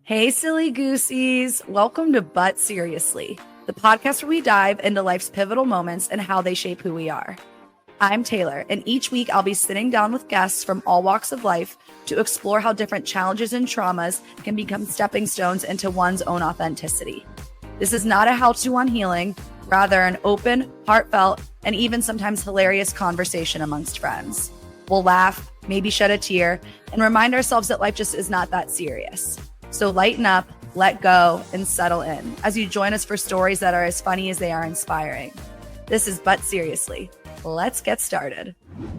Hey, silly goosies. Welcome to But Seriously, the podcast where we dive into life's pivotal moments and how they shape who we are. I'm Taylor, and each week I'll be sitting down with guests from all walks of life to explore how different challenges and traumas can become stepping stones into one's own authenticity. This is not a how-to on healing, rather an open, heartfelt, and even sometimes hilarious conversation amongst friends. We'll laugh, maybe shed a tear, and remind ourselves that life just is not that serious. So lighten up, let go, and settle in as you join us for stories that are as funny as they are inspiring. This is But Seriously. Let's get started.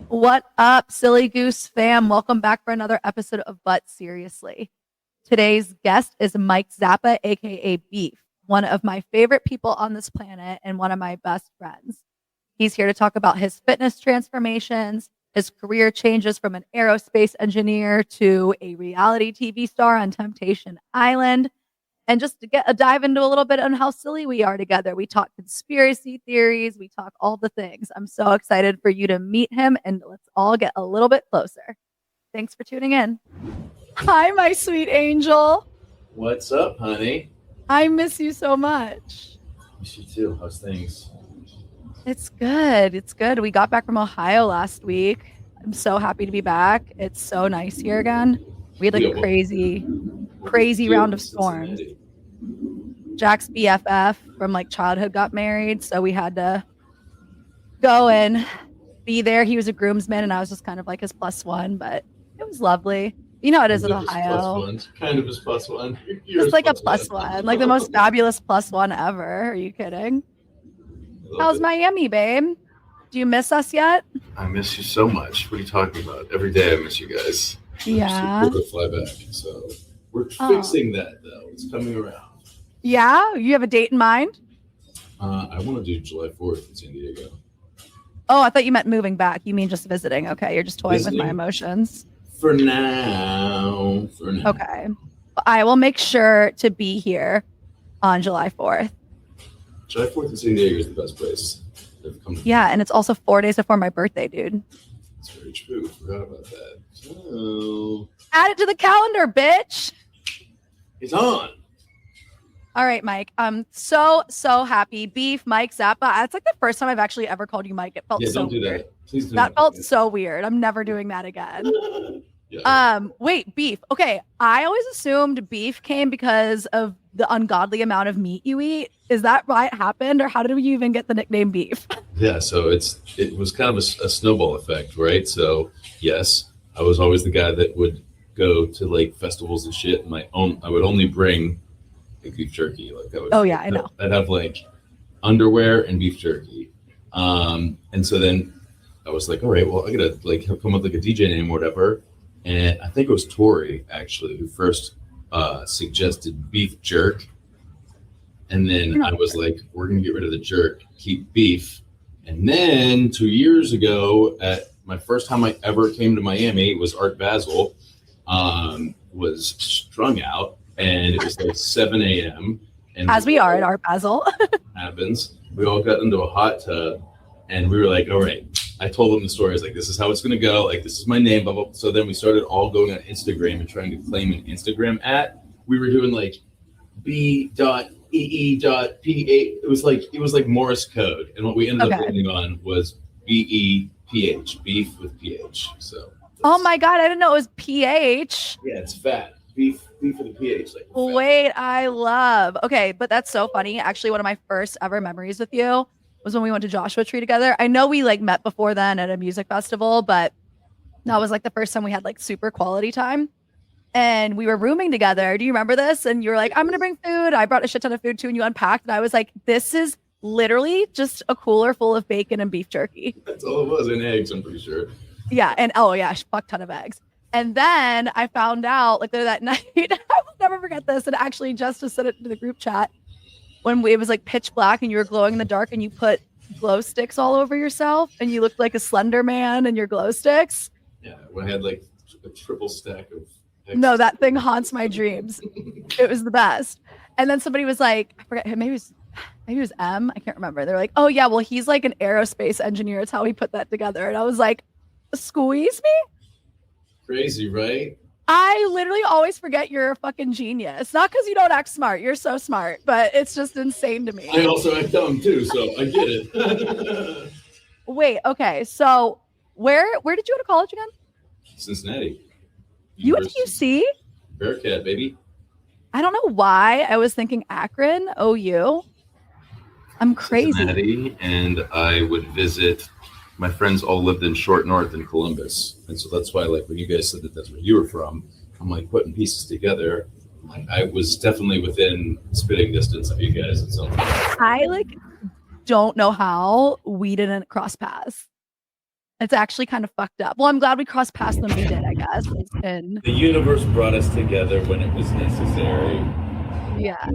What up, Silly Goose fam? Welcome back for another episode of But Seriously. Today's guest is Mike Zappa, aka Beeph, one of my favorite people on this planet and one of my best friends. He's here to talk about his fitness transformations, his career changes from an aerospace engineer to a reality TV star on Temptation Island, and just to get a dive into a little bit on how silly we are together. We talk conspiracy theories, we talk all the things. I'm so excited for you to meet him, and let's all get a little bit closer. Thanks for tuning in. Hi, my sweet angel. What's up, honey? I miss you so much. Miss you too. How's things? It's good. It's good. We got back from Ohio last week. I'm so happy to be back. It's so nice here again. We had like a crazy round of storms. Jack's BFF from like childhood got married, so we had to go and be there. He was a groomsman, and I was just kind of like his plus one, but it was lovely. You know how it is in Ohio. Kind of his plus one. Just like a plus one, like the most fabulous plus one ever. Are you kidding? How's Miami, babe? Do you miss us yet? I miss you so much. What are you talking about? Every day I miss you guys. Yeah. We're going to fly back. So we're fixing that, though. It's coming around. Yeah? You have a date in mind? I want to do July 4th in San Diego. Oh, I thought you meant moving back. You mean just visiting. Okay, you're just toying with my emotions. For now. Okay. I will make sure to be here on July 4th. July 4th in San Diego is the best place. Yeah, and it's also 4 days before my birthday, dude. That's very true. Forgot about that. So... add it to the calendar, bitch. It's on. All right, Mike. I'm so happy. Beeph, Mike, Zappa. That's like the first time I've actually ever called you Mike. It felt so weird. That. Please do that felt so weird. I'm never doing that again. Yeah. Wait, Beeph. Okay, I always assumed Beeph came because of the ungodly amount of meat you eat. Is that why it happened, or how did you even get the nickname Beeph? Yeah, so it was kind of a snowball effect, right? So yes, I was always the guy that would go to like festivals and shit. I would only bring like beef jerky. Like I would. Oh yeah, I know. I'd have like underwear and beef jerky, and so then I was like, all right, well I gotta like come up with like a DJ name or whatever. And I think it was Tori actually who first suggested beef jerk. And then I was like, we're going to get rid of the jerk, keep beef. And then 2 years ago, at my first time I ever came to Miami, was Art Basel, was strung out. And it was like 7 a.m. And as we are at Art Basel. happens. We all got into a hot tub. And we were like, all right. I told them the story. I was like, this is how it's going to go. Like, this is my name. Blah, blah. So then we started all going on Instagram and trying to claim an Instagram @ We were doing like B.ee.pa. It was like Morse code. And what we ended up landing on was BEPH, beef with PH. So. Oh my God. I didn't know it was PH. Yeah, it's fat. Beef with a PH. Like wait, I love. Okay, but that's so funny. Actually, one of my first ever memories with you was when we went to Joshua Tree together. I know we like met before then at a music festival, but that was like the first time we had like super quality time. And we were rooming together. Do you remember this? And you were like, I'm going to bring food. I brought a shit ton of food too. And you unpacked. And I was like, this is literally just a cooler full of bacon and beef jerky. That's all it was. And eggs, I'm pretty sure. Yeah. And oh yeah, fuck ton of eggs. And then I found out like that night, I will never forget this. And actually just to send it to the group chat, when it was like pitch black and you were glowing in the dark and you put glow sticks all over yourself and you looked like a Slender Man in your glow sticks. Yeah, when I had like a triple stack of eggs. No, that thing haunts my dreams. It was the best. And then somebody was like, I forget, maybe it was M. I can't remember. They're like, oh yeah, well he's like an aerospace engineer. It's how he put that together. And I was like, squeeze me? Crazy, right? I literally always forget you're a fucking genius. Not because you don't act smart. You're so smart, but it's just insane to me. I also act dumb too, so I get it. Wait, okay. So where did you go to college again? Cincinnati. You went to University. UC? Bearcat, baby. I don't know why I was thinking Akron, OU. I'm crazy. Cincinnati, and I would visit. My friends all lived in Short North in Columbus, and so that's why, like, when you guys said that that's where you were from, I'm like putting pieces together. Like, I was definitely within spitting distance of you guys at some point. I like don't know how we didn't cross paths. It's actually kind of fucked up. Well, I'm glad we crossed paths when we did, I guess. And The universe brought us together when it was necessary. yeah.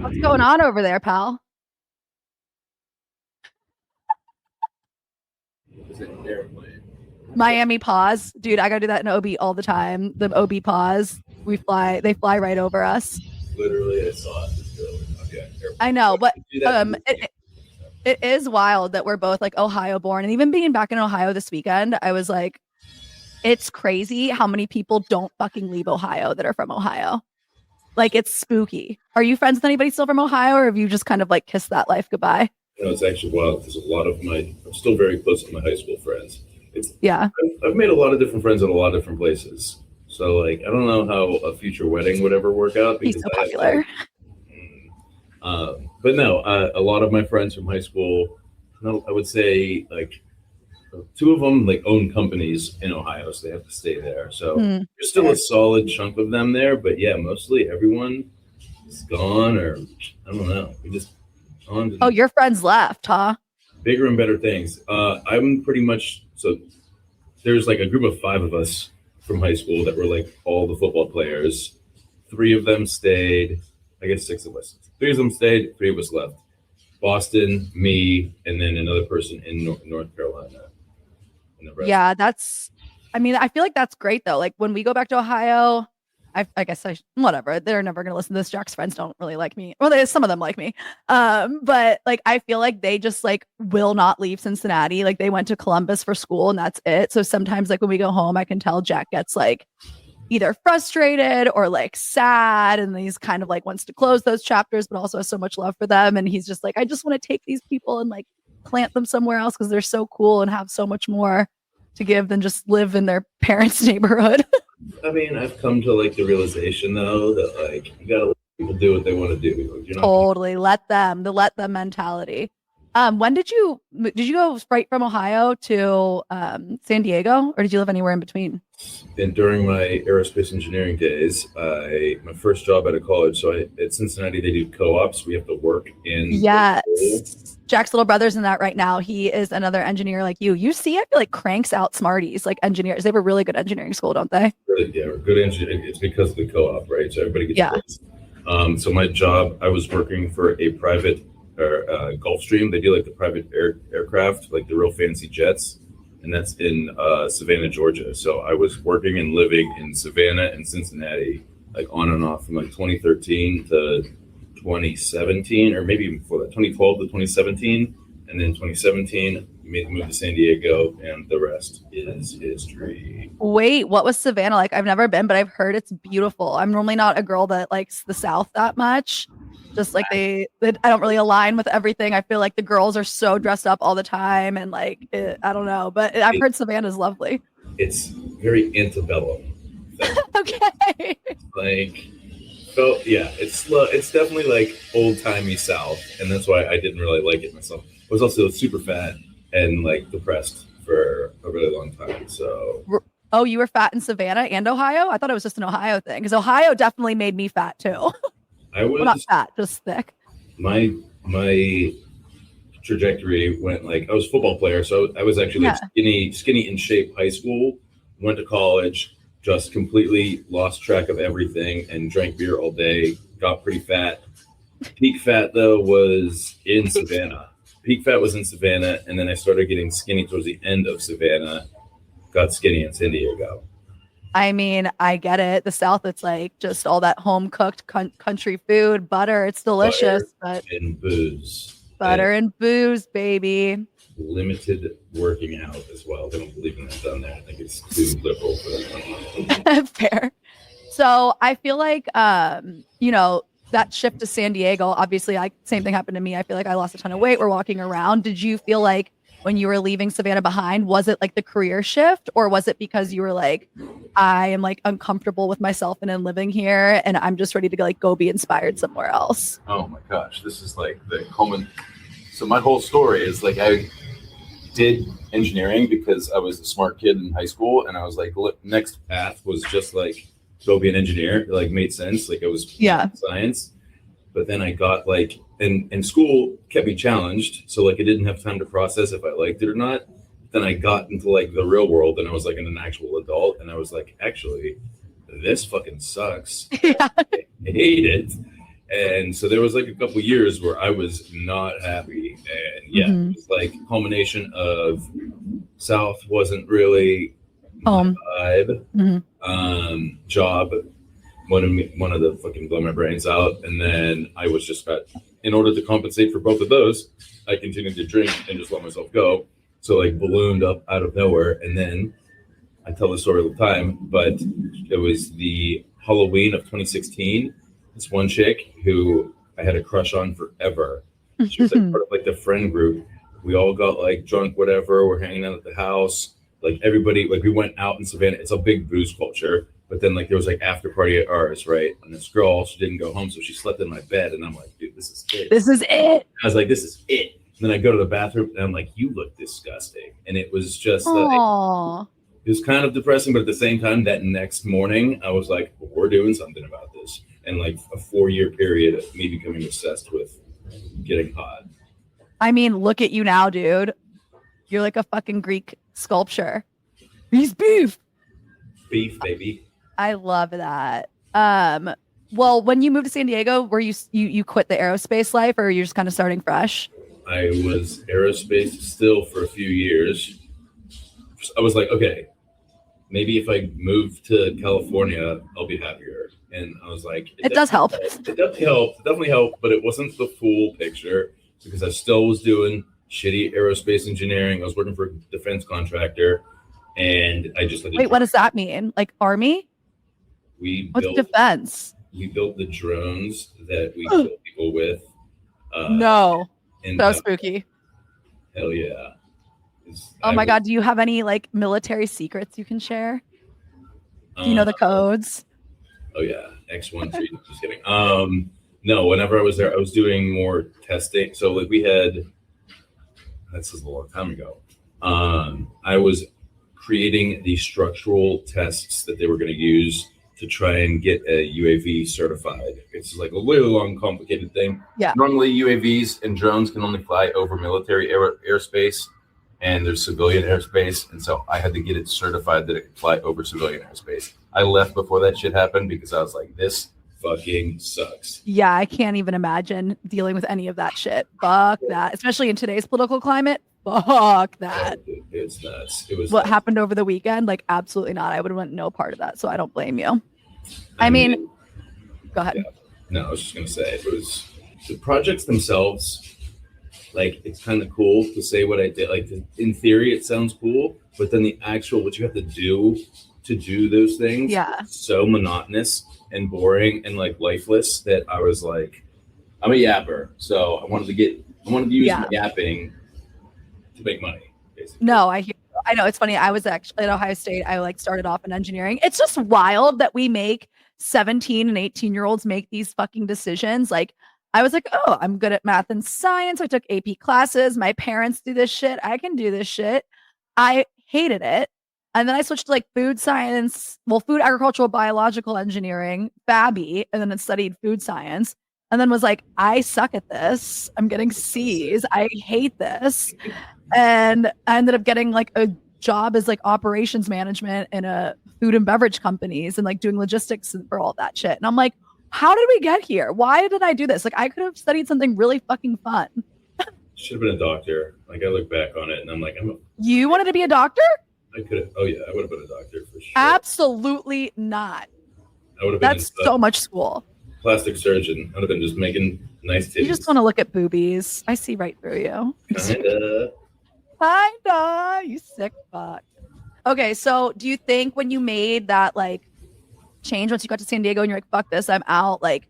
What's going on over there, pal? It's an airplane. Miami pause. Dude, I gotta do that in OB all the time. The OB pause. They fly right over us. Literally, I saw it. Okay, I know, but Do that. it is wild that we're both like Ohio born. And even being back in Ohio this weekend, I was like, it's crazy how many people don't fucking leave Ohio that are from Ohio. Like, it's spooky. Are you friends with anybody still from Ohio, or have you just kind of like kissed that life goodbye? You know, it's actually wild because a lot of I'm still very close to my high school friends. Yeah. I've made a lot of different friends at a lot of different places. So, like, I don't know how a future wedding would ever work out. He's so popular. But no, a lot of my friends from high school, I would say, like, two of them like own companies in Ohio, so they have to stay there. So there's still a solid chunk of them there, but yeah, mostly everyone is gone, or I don't know. We just on. Oh, your friends left, huh? Bigger and better things. I'm pretty much so. There's like a group of 5 of us from high school that were like all the football players. 3 of them stayed. I guess 6 of us. 3 of them stayed. 3 of us left. Boston, me, and then another person in North Carolina. Yeah, I mean, I feel like that's great though. Like when we go back to Ohio, I guess whatever. They're never gonna listen to this. Jack's friends don't really like me. Well, some of them like me. But like I feel like they just like will not leave Cincinnati. Like they went to Columbus for school and that's it. So sometimes like when we go home, I can tell Jack gets like either frustrated or like sad, and he's kind of like wants to close those chapters, but also has so much love for them. And he's just like, I just want to take these people and like plant them somewhere else because they're so cool and have so much more to give than just live in their parents' neighborhood. I mean, I've come to like the realization though that like you gotta let people do what they want to do. Totally let them mentality. When did you go right from Ohio to San Diego, or did you live anywhere in between? And during my aerospace engineering days, my first job out of college. So at Cincinnati, they do co-ops. We have to work in. Yes. Jack's little brother's in that right now. He is another engineer like you. You see, I feel like cranks out smarties, like engineers. They have a really good engineering school, don't they? Really, yeah, good engineering. It's because of the co-op, right? So everybody gets praised. So my job, I was working for a private Gulfstream. They do like the private aircraft, like the real fancy jets, and that's in Savannah, Georgia. So I was working and living in Savannah and Cincinnati, like on and off from like 2013 to 2017, or maybe even before that, 2012 to 2017, and then 2017 we made the move to San Diego, and the rest is history. Wait, what was Savannah like? I've never been, but I've heard it's beautiful. I'm normally not a girl that likes the South that much. Just like I don't really align with everything. I feel like the girls are so dressed up all the time, and like I don't know, but I've heard Savannah's lovely. It's very antebellum. Okay. Like, so yeah, it's definitely like old timey South, and that's why I didn't really like it myself. I was also super fat and like depressed for a really long time. So. Oh, you were fat in Savannah and Ohio? I thought it was just an Ohio thing, because Ohio definitely made me fat too. I was not fat, just thick. My trajectory went like I was a football player, so I was actually like skinny in shape high school. Went to college, just completely lost track of everything and drank beer all day. Got pretty fat. Peak fat though was in Savannah. Peak fat was in Savannah, and then I started getting skinny towards the end of Savannah. Got skinny in San Diego. I mean, I get it. The South, it's like just all that home cooked country food, butter. It's delicious, Butter and booze. Butter and booze, baby. limited working out as well. They don't believe in that down there. I think it's too liberal for them. Fair. So I feel like, you know, that shift to San Diego, obviously, same thing happened to me. I feel like I lost a ton of weight. We're walking around. Did you feel like when you were leaving Savannah behind, was it like the career shift, or was it because you were like, I am like uncomfortable with myself and in living here, and I'm just ready to like go be inspired somewhere else? Oh my gosh, this is like the common. So my whole story is like I did engineering because I was a smart kid in high school, and I was like, look, next path was just like go be an engineer. It like made sense. Like I was science, but then I got like and school kept me challenged. So like I didn't have time to process if I liked it or not. Then I got into like the real world, and I was like an actual adult, and I was like, actually, this fucking sucks. Yeah. I hate it. And so there was like a couple years where I was not happy, and it was like a culmination of South wasn't really my vibe. Job wanted to fucking blow my brains out, and then I was just in order to compensate for both of those, I continued to drink and just let myself go. So like ballooned up out of nowhere, and then I tell the story all the time, but it was the Halloween of 2016. This one chick who I had a crush on forever. She was like part of like the friend group. We all got like drunk, whatever. We're hanging out at the house. Like everybody, like we went out in Savannah. It's a big booze culture. But then like there was like after party at ours, right? And this girl, she didn't go home, so she slept in my bed. And I'm like, dude, this is it. This is it. I was like, this is it. And then I go to the bathroom, and I'm like, you look disgusting. And it was just like, it was kind of depressing, but at the same time, that next morning, I was like, we're doing something about this. And like a 4-year period of me becoming obsessed with getting hot. I mean, look at you now, dude. You're like a fucking Greek sculpture. He's beef. Beef, baby. I love that. Well, when you moved to San Diego, were you quit the aerospace life, or you're just kind of starting fresh? I was aerospace still for a few years. I was like, okay, maybe if I move to California, I'll be happier. And I was like, it does help. It definitely helped, but it wasn't the full picture because I still was doing shitty aerospace engineering. I was working for a defense contractor, and I just had to. Wait, what does that mean? Like Army? What's defense? We built the drones that we kill people with. No, so spooky. Hell yeah. Oh my God. Do you have any like military secrets you can share? Do you know the codes? Oh yeah. X13. Just kidding. No, whenever I was there, I was doing more testing. So like this is a long time ago. I was creating the structural tests that they were going to use to try and get a UAV certified. It's like a really long, complicated thing. Yeah. Normally UAVs and drones can only fly over military airspace, and there's civilian airspace. And so I had to get it certified that it could fly over civilian airspace. I left before that shit happened because I was like, this fucking sucks. Yeah, I can't even imagine dealing with any of that shit. Fuck that. Especially in today's political climate. Fuck that. It's nuts. It was what happened over the weekend. Like, absolutely not. I would have went no part of that. So I don't blame you. I mean, go ahead. Yeah. No, I was just going to say, it was the projects themselves. Like, it's kind of cool to say what I did. Like, in theory, it sounds cool. But then the actual, what you have to do those things. Yeah. So monotonous and boring and like lifeless that I was like, I'm a yapper. So I wanted to use my yapping to make money, basically. No, I know it's funny. I was actually at Ohio State. I like started off in engineering. It's just wild that we make 17 and 18-year-olds make these fucking decisions. Like I was like, oh, I'm good at math and science. I took AP classes. My parents do this shit. I can do this shit. I hated it. And then I switched to like food science, food, agricultural, biological engineering, FABI, and then I studied food science. And then was like, I suck at this. I'm getting C's. I hate this. And I ended up getting like a job as like operations management in a food and beverage companies and like doing logistics for all that shit. And I'm like, how did we get here? Why did I do this? Like I could have studied something really fucking fun. Should have been a doctor. Like I look back on it and I'm like, you wanted to be a doctor? I could have. Oh yeah, I would have been a doctor for sure. Absolutely not. I would have been. That's so much school. Plastic surgeon. I would have been just making nice titties. You just want to look at boobies. I see right through you. Kinda. Kinda, you sick fuck. Okay, so do you think when you made that like change once you got to San Diego and you're like, fuck this, I'm out, like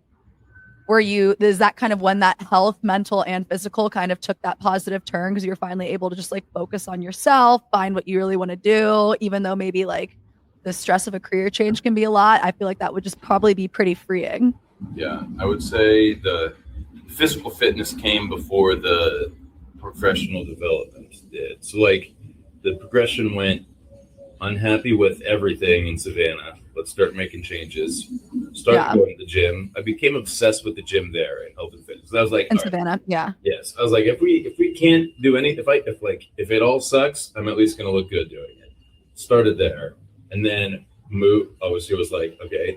is that kind of when that health, mental and physical kind of took that positive turn because you're finally able to just like focus on yourself, find what you really want to do, even though maybe like the stress of a career change can be a lot? I feel like that would just probably be pretty freeing. Yeah, I would say the physical fitness came before the professional development did. So like the progression went unhappy with everything in Savannah. Let's start making changes. Started going to the gym. I became obsessed with the gym there in health and fitness. I was like, in Savannah, yeah. Yes, I was like, if we can't do anything, if it all sucks, I'm at least gonna look good doing it. Started there, and then moved. Obviously, it was like, okay,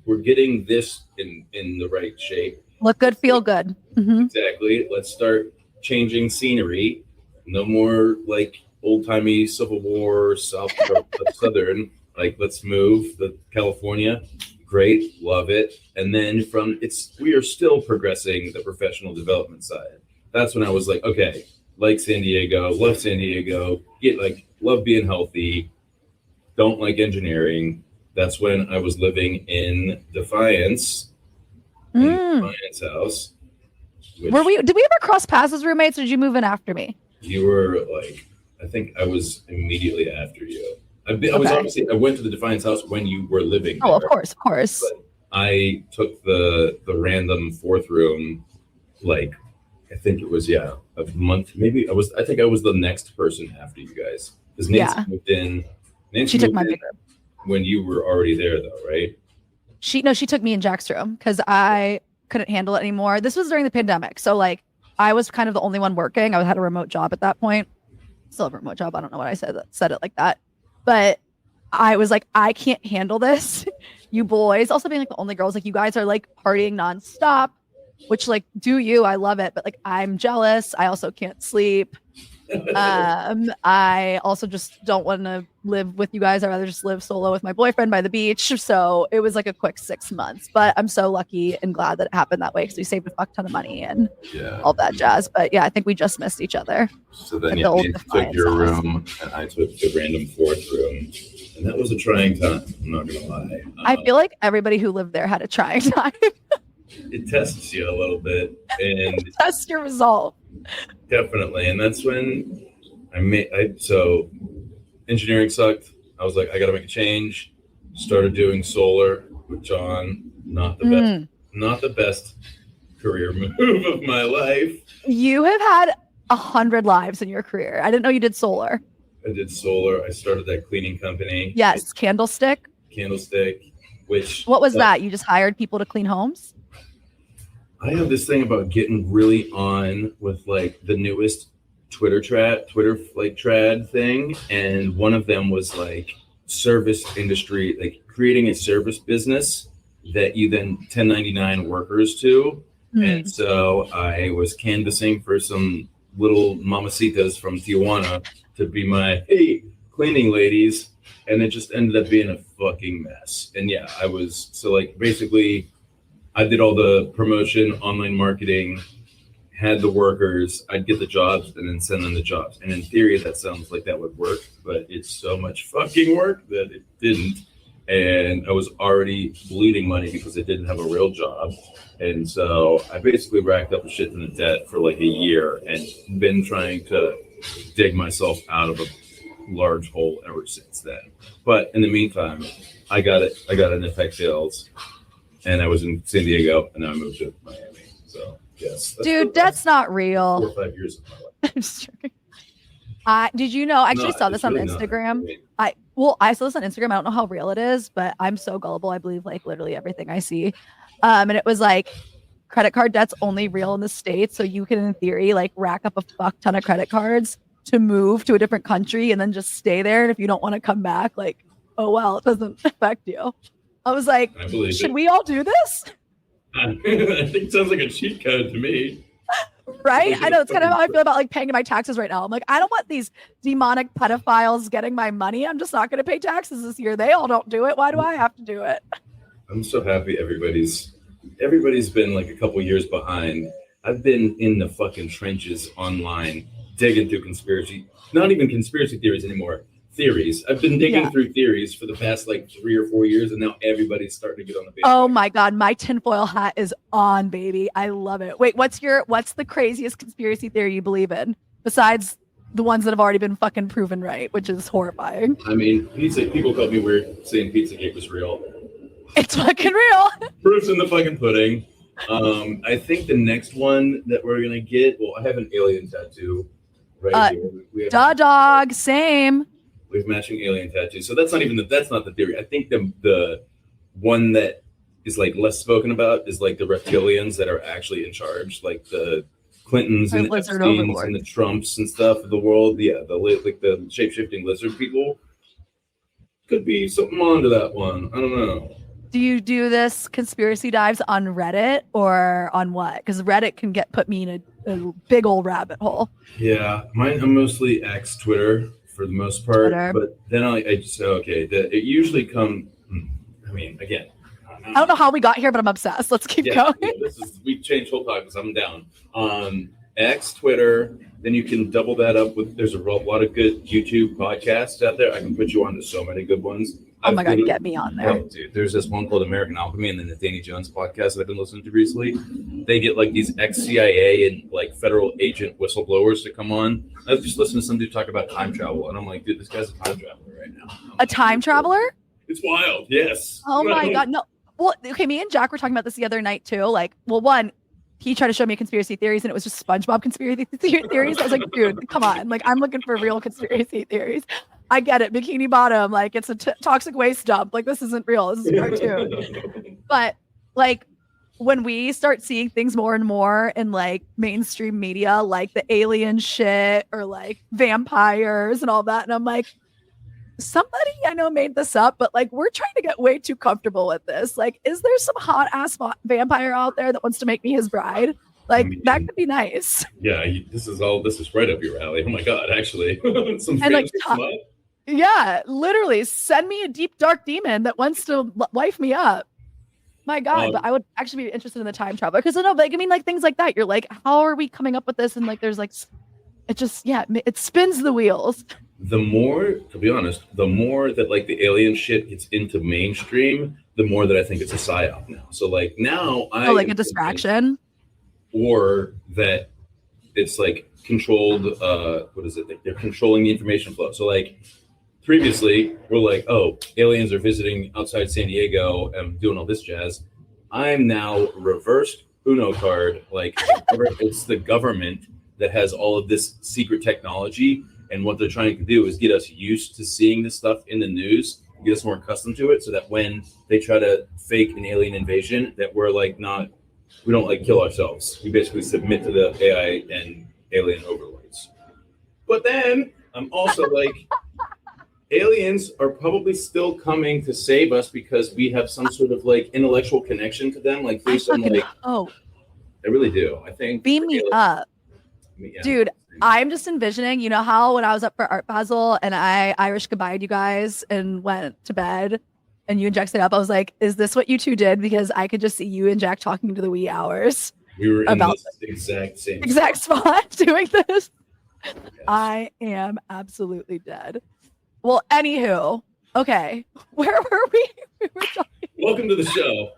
we're getting this in the right shape. Look good, feel good. Mm-hmm. Exactly. Let's start changing scenery. No more like old-timey Civil War Southern. Like, let's move to California. Great, love it. And then we are still progressing the professional development side. That's when I was like, okay, like San Diego, love San Diego, love being healthy, don't like engineering. That's when I was living in Defiance, in the Defiance house. Did we ever cross paths as roommates, or did you move in after me? You were like, I think I was immediately after you. I went to the Defiance house when you were living there. Oh, of course. But I took the random fourth room, like, I think it was, a month. Maybe I think I was the next person after you guys. Because Nancy moved in. She took my big room. When you were already there though, right? She took me in Jack's room because I couldn't handle it anymore. This was during the pandemic. So like I was kind of the only one working. I had a remote job at that point. Still have a remote job. I don't know what I said it like that. But I was like, I can't handle this. You boys, also being like the only girls, like you guys are like partying nonstop, which like do you, I love it. But like I'm jealous. I also can't sleep. I also just don't want to live with you guys. I'd rather just live solo with my boyfriend by the beach. So it was like a quick 6 months, but I'm so lucky and glad that it happened that way because we saved a fuck ton of money and all that jazz. But yeah, I think we just missed each other. So then you took your room and I took the random fourth room. And that was a trying time. I'm not going to lie. I feel like everybody who lived there had a trying time. It tests you a little bit. And tests your resolve. Definitely. And that's when so engineering sucked. I was like, I got to make a change. Started doing solar with John. Not the best career move of my life. You have had 100 lives in your career. I didn't know you did solar. I did solar. I started that cleaning company. Yes, Candlestick. What was that? You just hired people to clean homes? I have this thing about getting really on with like the newest Twitter like trad thing. And one of them was like service industry, like creating a service business that you then 1099 workers to. And so I was canvassing for some little mamacitas from Tijuana to be my, hey, cleaning ladies. And it just ended up being a fucking mess. And yeah, basically I did all the promotion, online marketing, had the workers, I'd get the jobs and then send them the jobs. And in theory, that sounds like that would work, but it's so much fucking work that it didn't. And I was already bleeding money because I didn't have a real job. And so I basically racked up a shit ton of debt for like a year and been trying to dig myself out of a large hole ever since then. But in the meantime, I got an FX sales and I was in San Diego and now I moved to Miami. So yes. Dude, that's not real. 4 or 5 years of my life. I'm just joking. Did you know? I actually saw this on Instagram. I saw this on Instagram. I don't know how real it is, but I'm so gullible. I believe like literally everything I see. And it was like credit card debt's only real in the States. So you can, in theory, like rack up a fuck ton of credit cards to move to a different country and then just stay there. And if you don't want to come back, like, oh, well, it doesn't affect you. I was like, should we all do this? I think it sounds like a cheat code to me. Right? I know it's kind of how I feel about like paying my taxes right now. I'm like, I don't want these demonic pedophiles getting my money. I'm just not going to pay taxes this year. They all don't do it. Why do I have to do it? I'm so happy everybody's been like a couple years behind. I've been in the fucking trenches online digging through not even conspiracy theories anymore. Theories. I've been digging through theories for the past like 3 or 4 years, and now everybody's starting to get on the bandwagon. Oh my God, my tinfoil hat is on, baby. I love it. Wait, what's the craziest conspiracy theory you believe in besides the ones that have already been fucking proven right, which is horrifying? I mean, people called me weird saying Pizzagate was real. It's fucking real. Proof's in the fucking pudding. I think the next one that we're gonna get. Well, I have an alien tattoo right here. Dog, same. We have matching alien tattoos. So that's not the theory. I think the one that is like less spoken about is like the reptilians that are actually in charge, like the Clintons and the Epsteins and the Trumps and stuff of the world. Yeah, the shape-shifting lizard people. Could be something onto that one. I don't know. Do you do this conspiracy dives on Reddit or on what? Because Reddit can put me in a big old rabbit hole. Yeah, I'm mostly X, Twitter for the most part. Twitter. But then I just say, okay, it usually comes. I mean, again, I don't know how we got here, but I'm obsessed. Let's keep going. Yeah, we changed whole topics. I'm down. X, Twitter. Then you can double that up with. There's a lot of good YouTube podcasts out there. I can put you on to so many good ones. Oh my God, get me on there. Oh, dude, there's this one called American Alchemy and then the Danny Jones podcast that I've been listening to recently. They get like these ex-CIA and like federal agent whistleblowers to come on. I've just listened to some dude talk about time travel, and I'm like, dude, this guy's a time traveler right now. A time traveler? It's wild, yes. Oh my God, no. Well, okay, me and Jack were talking about this the other night too. Like, well, one, he tried to show me conspiracy theories and it was just SpongeBob conspiracy theories. I was like, dude, come on. Like, I'm looking for real conspiracy theories. I get it. Bikini Bottom, like it's a toxic waste dump. Like this isn't real. This is a cartoon. But like when we start seeing things more and more in like mainstream media, like the alien shit or like vampires and all that. And I'm like, somebody I know made this up, but like we're trying to get way too comfortable with this. Like, is there some hot ass vampire out there that wants to make me his bride? Like, I mean, that could be nice. Yeah, this is right up your alley. Oh my God, actually. Yeah, literally send me a deep dark demon that wants to wife me up. My God, but I would actually be interested in the time traveler because like I mean like things like that. You're like, how are we coming up with this? And like there's like it spins the wheels. The more, to be honest, the more that like the alien shit gets into mainstream, the more that I think it's a psyop now. So like now like a distraction. Or that it's like controlled, what is it? They're controlling the information flow. So like previously we're like, oh, aliens are visiting outside San Diego and doing all this jazz. I'm now reversed Uno card. Like it's the government that has all of this secret technology. And what they're trying to do is get us used to seeing this stuff in the news, get us more accustomed to it so that when they try to fake an alien invasion, that we're like we don't like kill ourselves. We basically submit to the AI and alien overlords. But then I'm also like, aliens are probably still coming to save us because we have some sort of like intellectual connection to them. Like based on like, I really do. I think beam me up, dude. I'm just envisioning, you know how when I was up for Art Basel and I Irish goodbye'd you guys and went to bed and you and Jack stayed up, I was like, is this what you two did? Because I could just see you and Jack talking to the wee hours. We were in this exact spot doing this. Yes. I am absolutely dead. Well, anywho, okay. Where were we? We were talking. Welcome to the show.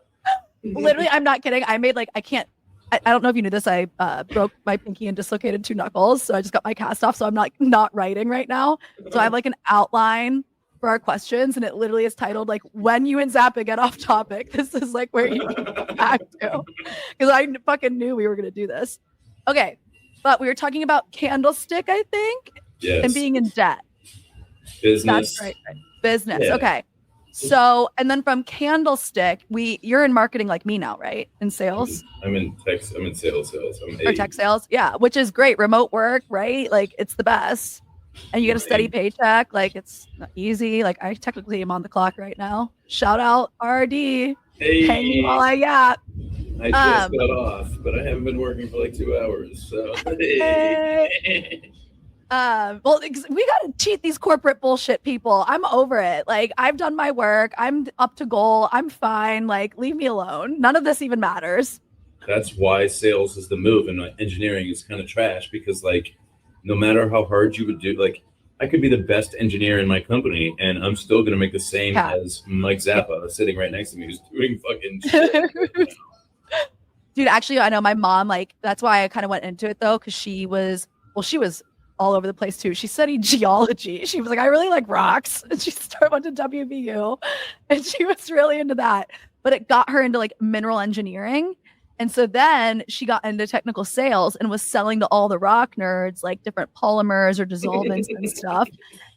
Literally, I'm not kidding. I made like, I don't know if you knew this. I broke my pinky and dislocated 2 knuckles. So I just got my cast off. So I'm not writing right now. So I have like an outline for our questions. And it literally is titled like, when you and Zappa get off topic, this is like where you can go back to. Because I fucking knew we were going to do this. Okay. But we were talking about Candlestick, I think. Yes. And being in debt. Business. That's right. Business. Yeah. Okay. So, and then from Candlestick, you're in marketing like me now, right? In sales? I'm in sales. Or tech sales. Yeah. Which is great. Remote work, right? Like it's the best. And you get a steady paycheck. Like it's not easy. Like I technically am on the clock right now. Shout out RD. Hey. Pay me while I got. I just got off, but I haven't been working for like 2 hours. So well, we gotta cheat these corporate bullshit people. I'm over it. Like I've done my work. I'm up to goal. I'm fine. Like leave me alone. None of this even matters. That's why sales is the move, and engineering is kind of trash because like no matter how hard you would do, like I could be the best engineer in my company, and I'm still gonna make the same as Mike Zappa sitting right next to me, who's doing fucking shit. Dude, actually, I know my mom, like, that's why I kind of went into it though, because she was all over the place too. She studied geology. She was like, I really like rocks. And she went to WVU and she was really into that. But it got her into like mineral engineering. And so then she got into technical sales and was selling to all the rock nerds, like different polymers or dissolvents and stuff.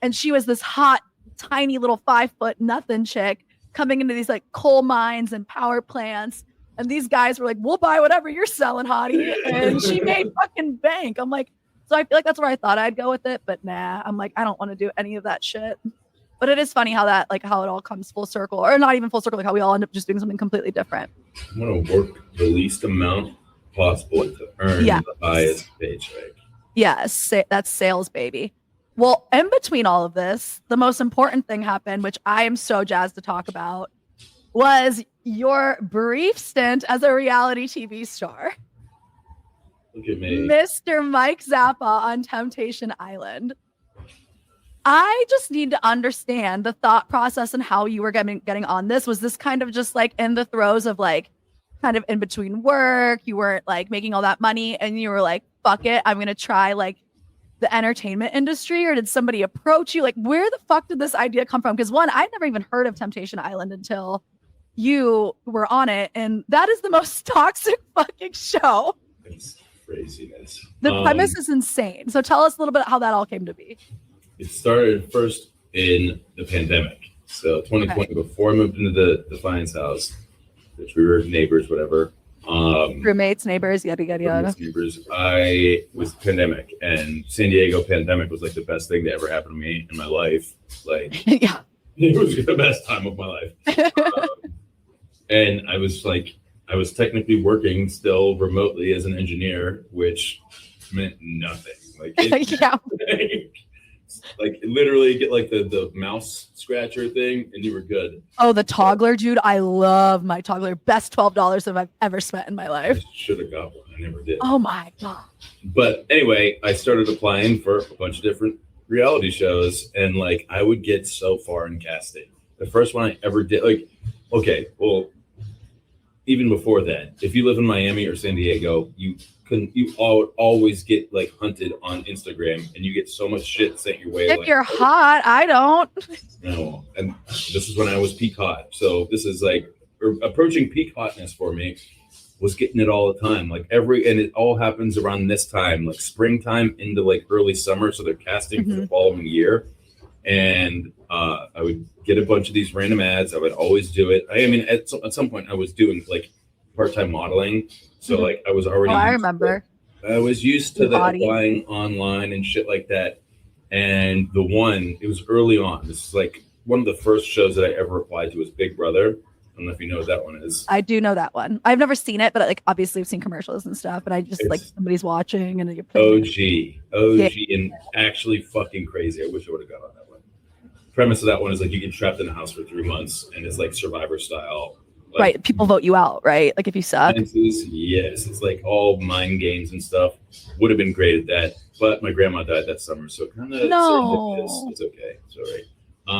And she was this hot, tiny little 5 foot nothing chick coming into these like coal mines and power plants. And these guys were like, we'll buy whatever you're selling, hottie. And she made fucking bank. I'm like, so I feel like that's where I thought I'd go with it. But nah, I'm like, I don't want to do any of that shit. But it is funny how that, like, how it all comes full circle, or not even full circle, like how we all end up just doing something completely different. I want to work the least amount possible to earn the highest paycheck. Yes, that's sales, baby. Well, in between all of this, the most important thing happened, which I am so jazzed to talk about, was your brief stint as a reality TV star. Look at me. Mr. Mike Zappa on Temptation Island. I just need to understand the thought process and how you were getting on this. Was this kind of just like in the throes of like kind of in between work? You weren't like making all that money and you were like, fuck it, I'm going to try like the entertainment industry? Or did somebody approach you? Like, where the fuck did this idea come from? Because one, I'd never even heard of Temptation Island until you were on it. And that is the most toxic fucking show. It's craziness. The premise is insane. So tell us a little bit how that all came to be. It started first in the pandemic. So 2020, before I moved into the Defiance house, which we were neighbors, whatever. Roommates, neighbors, yada, yada, yada. Neighbors. I was pandemic, and San Diego pandemic was like the best thing that ever happened to me in my life. Like, yeah, it was the best time of my life. And I was technically working still remotely as an engineer, which meant nothing. Like, like literally get like the mouse scratcher thing and you were good. Oh, the toggler, dude. I love my toggler. Best $12 that I've ever spent in my life. I should have got one. I never did. Oh my God. But anyway, I started applying for a bunch of different reality shows and like I would get so far in casting. The first one I ever did, like, okay, well, even before that, if you live in Miami or San Diego, you always get like hunted on Instagram and you get so much shit sent your way. If like, you're hot, I don't. No, and this is when I was peak hot. So this is like approaching peak hotness for me. Was getting it all the time, like and it all happens around this time, like springtime into like early summer. So they're casting for the following year, and I would get a bunch of these random ads. I would always do it. I mean, at some point, I was doing like part-time modeling. So like I was already. Oh, I remember. I was used to the applying online and shit like that. And it was early on. This is like one of the first shows that I ever applied to was Big Brother. I don't know if you know what that one is. I do know that one. I've never seen it, but like obviously I've seen commercials and stuff. But I just like somebody's watching and you're OG, and actually fucking crazy. I wish I would have got on that one. Premise of that one is like you get trapped in a house for 3 months and it's like Survivor style. Like, right, people vote you out, right? Like if you suck. Yes, it's like all mind games and stuff. Would have been great at that, but my grandma died that summer, so kind of it's okay. It's all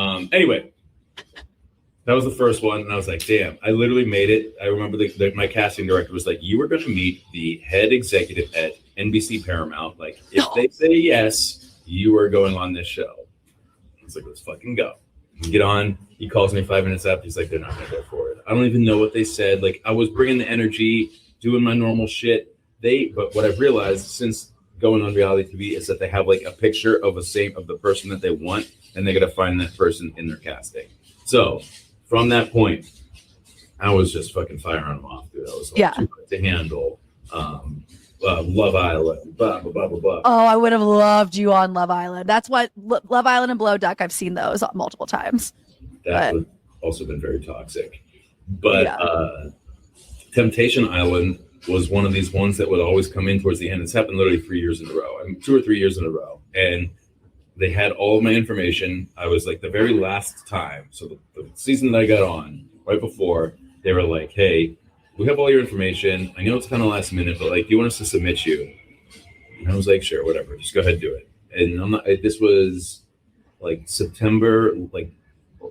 right. Anyway, that was the first one, and I was like, damn, I literally made it. I remember my casting director was like, you were going to meet the head executive at NBC Paramount. Like, if they say yes, you are going on this show. I was like, let's fucking go. We get on. He calls me 5 minutes after. He's like, they're not going to go for it. I don't even know what they said. Like, I was bringing the energy, doing my normal shit. But what I've realized since going on reality TV is that they have like a picture of the person that they want, and they got to find that person in their casting. So from that point, I was just fucking firing them off, dude. I was like, too quick to handle. Love Island, blah, blah, blah, blah, blah. Oh, I would have loved you on Love Island. That's what Love Island and Below Deck. I've seen those multiple times. That would also been very toxic. But Temptation Island was one of these ones that would always come in towards the end. It's happened literally 3 years in a row. I mean, 2 or 3 years in a row. And they had all of my information. I was like the very last time. So the season that I got on right before, they were like, hey, we have all your information. I know it's kind of last minute, but like, do you want us to submit you? And I was like, sure, whatever, just go ahead and do it. And I'm not. This was like September, like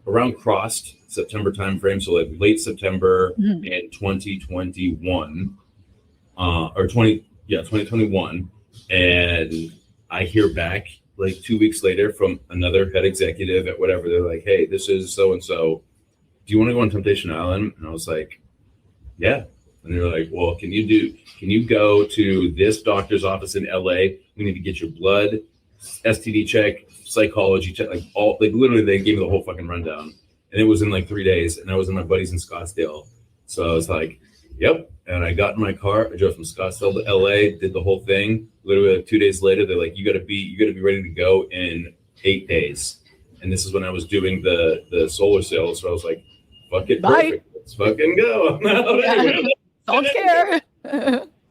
around crossed September timeframe, so like late September in 2021, or 2021, and I hear back like 2 weeks later from another head executive at whatever. They're like, hey, this is so and so. Do you want to go on Temptation Island? And I was like, yeah. And they're like, well, can you go to this doctor's office in LA? We need to get your blood, STD check, psychology check, like literally they gave me the whole fucking rundown. And it was in like 3 days, and I was in my buddies in Scottsdale. So I was like, yep. And I got in my car, I drove from Scottsdale to LA, did the whole thing. Literally like 2 days later, they're like, you gotta be ready to go in 8 days. And this is when I was doing the solar sales. So I was like, fuck it, perfect. Let's fucking go. Don't care.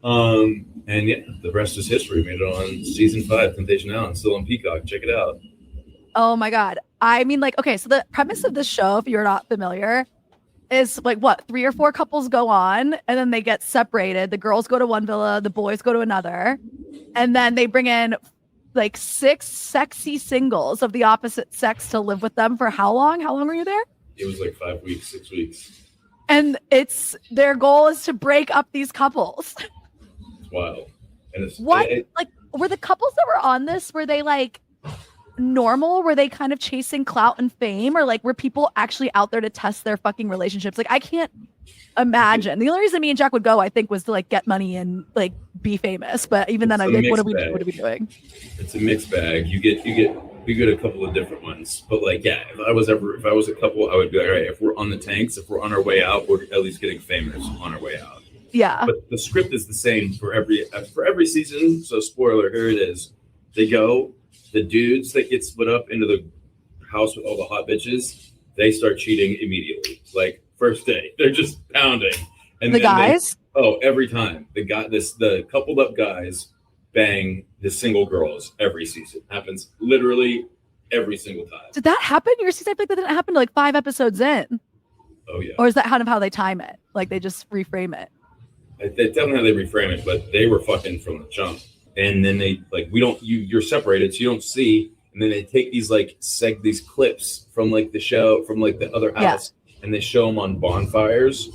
And yeah, the rest is history. Made it on season 5, Temptation Island, still on Peacock. Check it out. Oh my God. I mean, like, okay, so the premise of this show, if you're not familiar, is like what, 3 or 4 couples go on and then they get separated. The girls go to one villa, the boys go to another, and then they bring in like 6 sexy singles of the opposite sex to live with them for how long? How long were you there? It was like 5 weeks, 6 weeks. And their goal is to break up these couples. It's wild. And it's like, were the couples that were on this, were they like normal? Were they kind of chasing clout and fame, or like were people actually out there to test their fucking relationships? Like, I can't imagine. The only reason me and Jack would go, I think, was to like get money and like be famous. But even then, I'm like, what are we doing? It's a mixed bag. You get a couple of different ones. But like, yeah, if I was a couple, I would be like, all right, if we're on the tanks, if we're on our way out, we're at least getting famous on our way out. Yeah. But the script is the same for every season. So spoiler, here it is. They go, the dudes that get split up into the house with all the hot bitches, they start cheating immediately. Like first day, they're just pounding. And the guys? Every time the coupled up guys bang the single girls every season. Happens literally every single time. Did that happen? Your season? I think that didn't happen to like 5 episodes in. Oh yeah. Or is that kind of how they time it? Like they just reframe it? That's definitely how they reframe it, but they were fucking from the jump. And then they like, you're separated, so you don't see. And then they take these like these clips from like the show, from like the other house, and they show them on bonfires.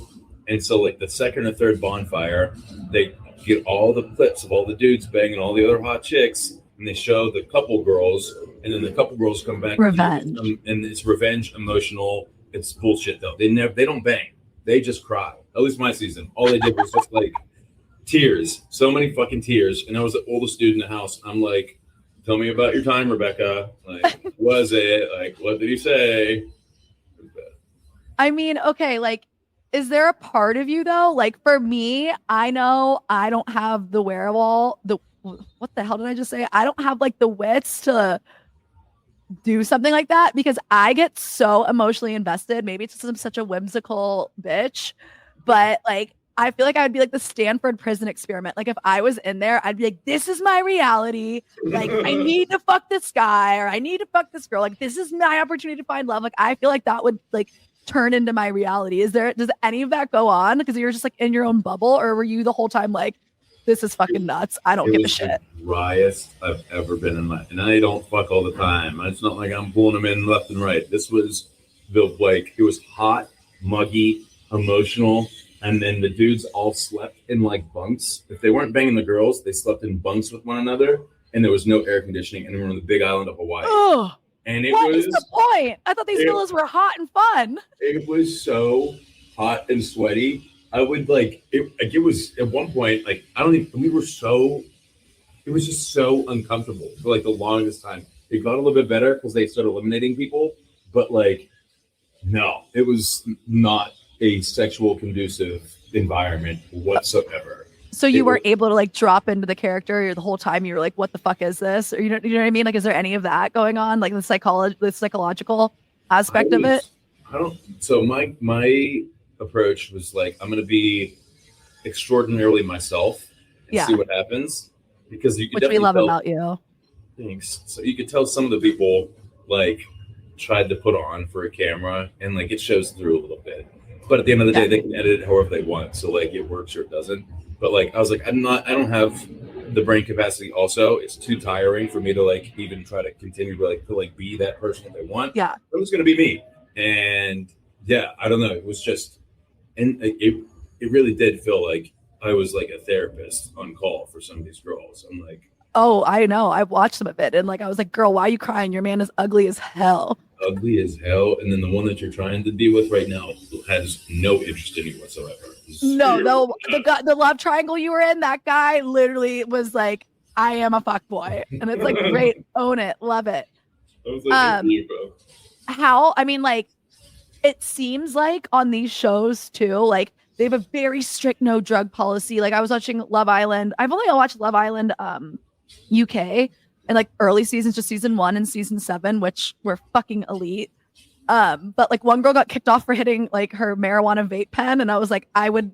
And so like the second or third bonfire, they get all the clips of all the dudes banging all the other hot chicks, and they show the couple girls, and then the couple girls come back. Revenge. And it's revenge, emotional. It's bullshit though. They don't bang. They just cry. At least my season. All they did was just like tears. So many fucking tears. And I was the oldest dude in the house. I'm like, tell me about your time, Rebecca. Like, what was it? Like, what did he say? I mean, okay, like, is there a part of you though? Like for me, I know I don't have the wherewithal. What the hell did I just say? I don't have like the wits to do something like that because I get so emotionally invested. Maybe it's just I'm such a whimsical bitch, but like I feel like I would be like the Stanford prison experiment. Like if I was in there, I'd be like, this is my reality. Like I need to fuck this guy or I need to fuck this girl. Like this is my opportunity to find love. Like I feel like that would like turn into my reality. Does any of that go on? Because you're just like in your own bubble, or were you the whole time like, this is fucking nuts. I don't give a shit. The driest I've ever been in my, and I don't fuck all the time. It's not like I'm pulling them in left and right. This was it was hot, muggy, emotional, and then the dudes all slept in like bunks. If they weren't banging the girls, they slept in bunks with one another, and there was no air conditioning, and we were on the big island of Hawaii. Oh, and what is the point? I thought these villas were hot and fun. It was so hot and sweaty. I would like it. Like it was at one point, like I don't even. We were so. It was just so uncomfortable for like the longest time. It got a little bit better because they started eliminating people, but like, no, it was not a sexual conducive environment whatsoever. So you were able to like drop into the character the whole time. You were like, "What the fuck is this?" Or you know what I mean? Like, is there any of that going on? Like the psychological aspect of it? I don't. So my approach was like, I'm going to be extraordinarily myself and see what happens, because you could which we love about you. Thanks. So you could tell some of the people like tried to put on for a camera, and like it shows through a little bit. But at the end of the day, they can edit it however they want. So like it works or it doesn't. But like I was like, I don't have the brain capacity also. It's too tiring for me to like even try to continue to like be that person that they want. Yeah. It was going to be me. And yeah, I don't know. It was just, and it really did feel like I was like a therapist on call for some of these girls. I'm like, oh, I know. I watched some of it, and like I was like, girl, why are you crying? Your man is ugly as hell. ugly as hell. And then the one that you're trying to be with right now has no interest in you whatsoever. No, the love triangle you were in, that guy literally was like, I am a fuck boy. And it's like, great, own it, love it. I was like, how, I mean, like, it seems like on these shows too, like they have a very strict no drug policy. Like I was watching Love Island. I've only watched Love Island UK and like early seasons, just season 1 and season 7, which were fucking elite. But like one girl got kicked off for hitting like her marijuana vape pen, and I was like, I would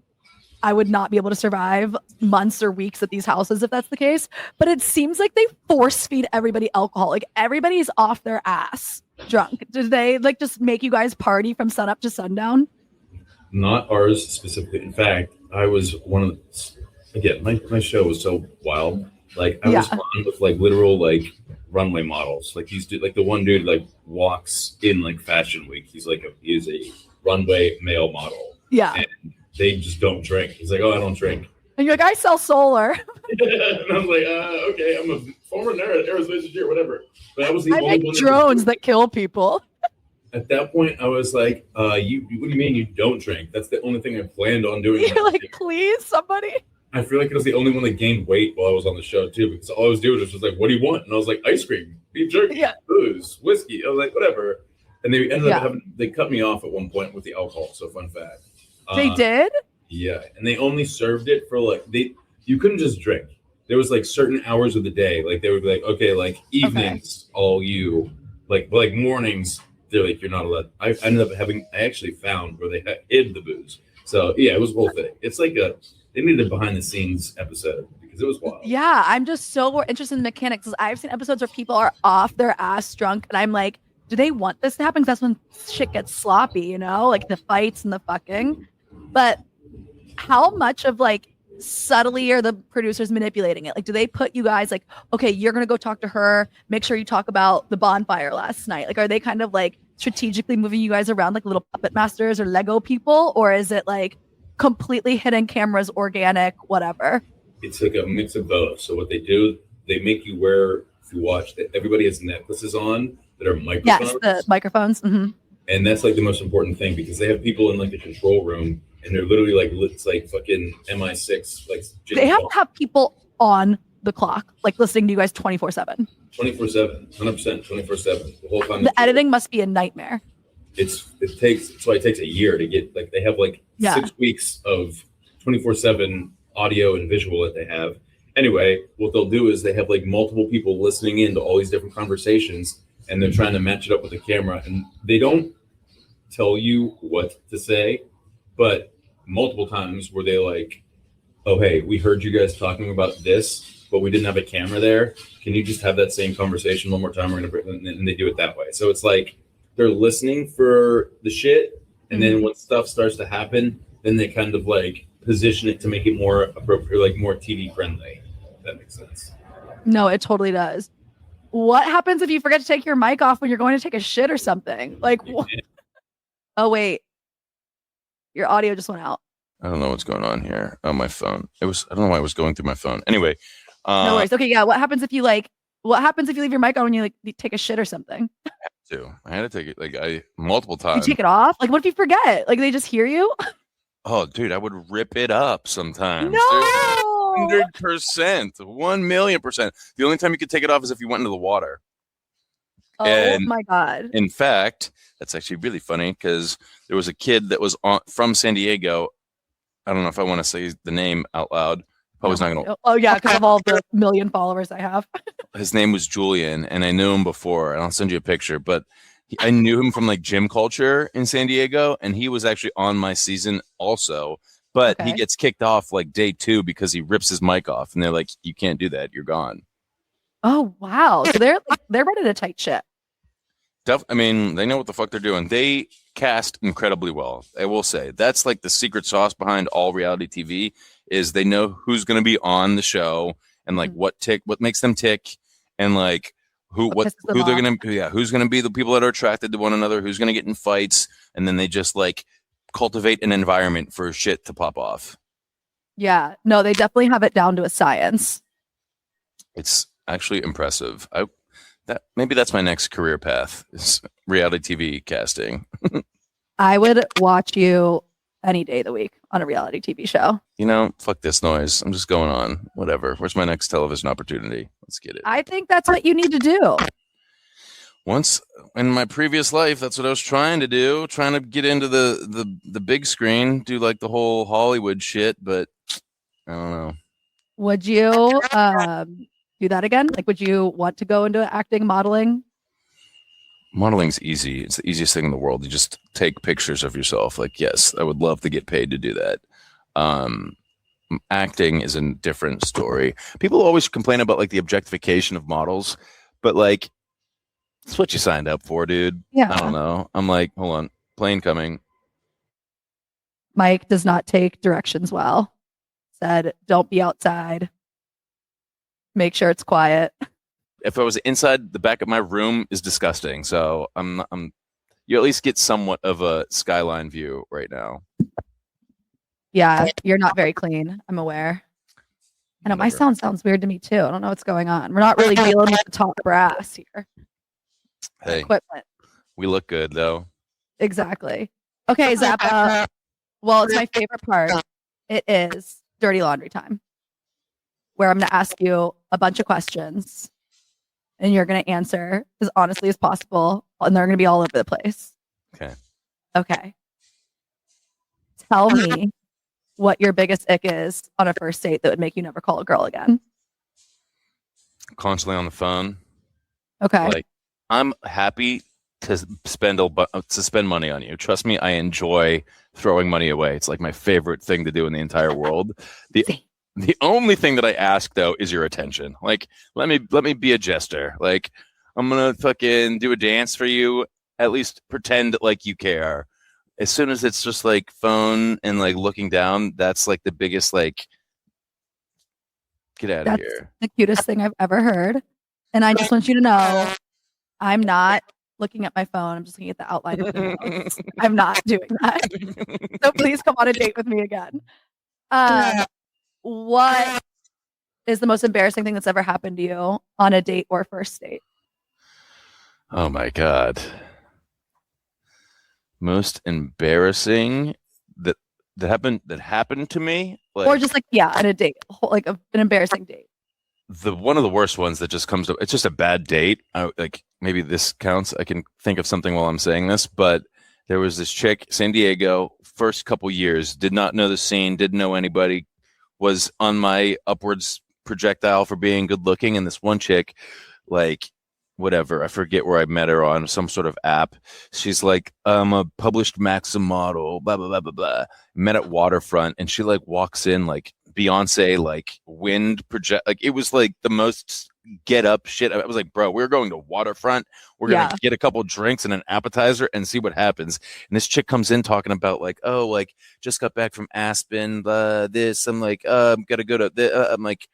not be able to survive months or weeks at these houses if that's the case. But it seems like they force feed everybody alcohol. Like everybody's off their ass drunk. Did they like just make you guys party from sunup to sundown? Not ours specifically. In fact, I was one of the, again, my show was so wild. Like I was on with like literal like runway models. Like these dude, like the one dude like walks in like Fashion Week. He's a runway male model. Yeah. And they just don't drink. He's like, oh, I don't drink. And you're like, I sell solar. And I was like, okay, I'm a former aerospace engineer, whatever. But I was the I only make one drones that kill people. At that point, I was like, what do you mean you don't drink? That's the only thing I planned on doing. You're like, please, somebody. I feel like I was the only one that gained weight while I was on the show, too, because all I was doing was just like, what do you want? And I was like, ice cream, beef jerky, booze, whiskey. I was like, whatever. And they ended up they cut me off at one point with the alcohol. So fun fact. They did? Yeah. And they only served it for like, you couldn't just drink. There was like certain hours of the day. Like they would be like, okay, like evenings, all you, like mornings, they're like, you're not allowed. I ended up I actually found where they hid the booze. So yeah, it was a whole thing. It's like they needed a behind the scenes episode because it was wild. Yeah, I'm just so interested in the mechanics. I've seen episodes where people are off their ass drunk, and I'm like, do they want this to happen? Because that's when shit gets sloppy, you know, like the fights and the fucking. But how much of like subtly are the producers manipulating it? Like, do they put you guys like, okay, you're gonna go talk to her, make sure you talk about the bonfire last night? Like, are they kind of like strategically moving you guys around like little puppet masters or Lego people, or is it like completely hidden cameras, organic, whatever? It's like a mix of both. So what they do, they make you wear, if you watch, everybody has necklaces on that are microphones. Yes, the microphones. Mm-hmm. And that's like the most important thing because they have people in like the control room and they're literally like, it's like fucking MI6. Like they have to have people on the clock, like listening to you guys 24/7. 24/7, 100%, 24/7. The whole time. The editing must be a nightmare. That's why it takes a year to get, like, they have like 6 weeks of 24/7 audio and visual that they have. Anyway, what they'll do is they have like multiple people listening in to all these different conversations and they're trying to match it up with the camera, and they don't tell you what to say, but multiple times where they like, oh, hey, we heard you guys talking about this, but we didn't have a camera there. Can you just have that same conversation one more time? We're gonna, and they do it that way. So it's like they're listening for the shit, and then when stuff starts to happen, then they kind of like position it to make it more appropriate, like more TV friendly. If that makes sense. No, it totally does. What happens if you forget to take your mic off when you're going to take a shit or something? Like, oh wait, your audio just went out. I don't know what's going on here on my phone. I don't know why it was going through my phone. Anyway, no worries. Okay, yeah. What happens if you leave your mic on when you like take a shit or something? I had to take it like multiple times. You take it off? Like, what if you forget? Like, they just hear you? Oh, dude, I would rip it up sometimes. No. 100%, 1,000,000%. The only time you could take it off is if you went into the water. Oh my God. In fact, that's actually really funny because there was a kid that was from San Diego. I don't know if I want to say the name out loud. Probably not going to. Oh, yeah, because of all the million followers I have. His name was Julian, and I knew him before, and I'll send you a picture. But I knew him from like gym culture in San Diego, and he was actually on my season also. But he gets kicked off like day 2 because he rips his mic off, and they're like, "You can't do that. You're gone." Oh wow! So they're running a tight ship. I mean, they know what the fuck they're doing. They cast incredibly well. I will say that's like the secret sauce behind all reality TV is they know who's going to be on the show and like what makes them tick, and like who's gonna be the people that are attracted to one another, who's gonna get in fights, and then they just like cultivate an environment for shit to pop off. Yeah, no, they definitely have it down to a science. It's actually impressive. Maybe that's my next career path, is reality TV casting. I would watch you any day of the week on a reality TV show. You know, fuck this noise. I'm just going on. Whatever. Where's my next television opportunity? Let's get it. I think that's what you need to do. Once in my previous life, that's what I was trying to do. Trying to get into the big screen, do like the whole Hollywood shit, but I don't know. Would you do that again? Like, would you want to go into acting, modeling? Modeling's easy. It's the easiest thing in the world. You just take pictures of yourself. Like, yes, I would love to get paid to do that. Acting is a different story. People always complain about like the objectification of models, but like, it's what you signed up for, dude. Yeah. I don't know. I'm like, hold on, plane coming. Mike does not take directions well. Said, don't be outside. Make sure it's quiet. If I was inside, the back of my room is disgusting. So you at least get somewhat of a skyline view right now. Yeah, you're not very clean. I'm aware. I know my sound sounds weird to me too. I don't know what's going on. We're not really dealing with the top brass here. Hey, equipment. We look good though. Exactly. Okay, Zappa. Well, it's my favorite part. It is dirty laundry time, where I'm going to ask you a bunch of questions and you're going to answer as honestly as possible. And they're going to be all over the place. Okay. Tell me what your biggest ick is on a first date that would make you never call a girl again. Constantly on the phone. Okay. Like, I'm happy to spend money on you. Trust me, I enjoy throwing money away. It's like my favorite thing to do in the entire world. The only thing that I ask though is your attention. Like, let me be a jester. Like, I'm gonna fucking do a dance for you. At least pretend like you care. As soon as it's just like phone and like looking down, that's like the biggest like, get out of here. The cutest thing I've ever heard. And I just want you to know, I'm not looking at my phone. I'm just looking at the outline of the notes. I'm not doing that. So please come on a date with me again. What is the most embarrassing thing that's ever happened to you on a date or first date? Oh my God. Most embarrassing that happened to me? Like, or just like, yeah, on a date, like an embarrassing date. One of the worst ones that just comes to, it's just a bad date. Like, maybe this counts. I can think of something while I'm saying this, but there was this chick, San Diego, first couple years, did not know the scene, didn't know anybody, was on my upwards projectile for being good looking. And this one chick, like, whatever, I forget where I met her on some sort of app. She's like, I'm a published Maxim model, blah, blah, blah, blah, blah. Met at Waterfront, and she like walks in like Beyonce, like wind project, like it was like the most get up shit. I was like, bro, we're going to Waterfront. We're going to get a couple drinks and an appetizer and see what happens. And this chick comes in talking about like, oh, like just got back from Aspen, this. I'm like, I'm going to go to I'm like,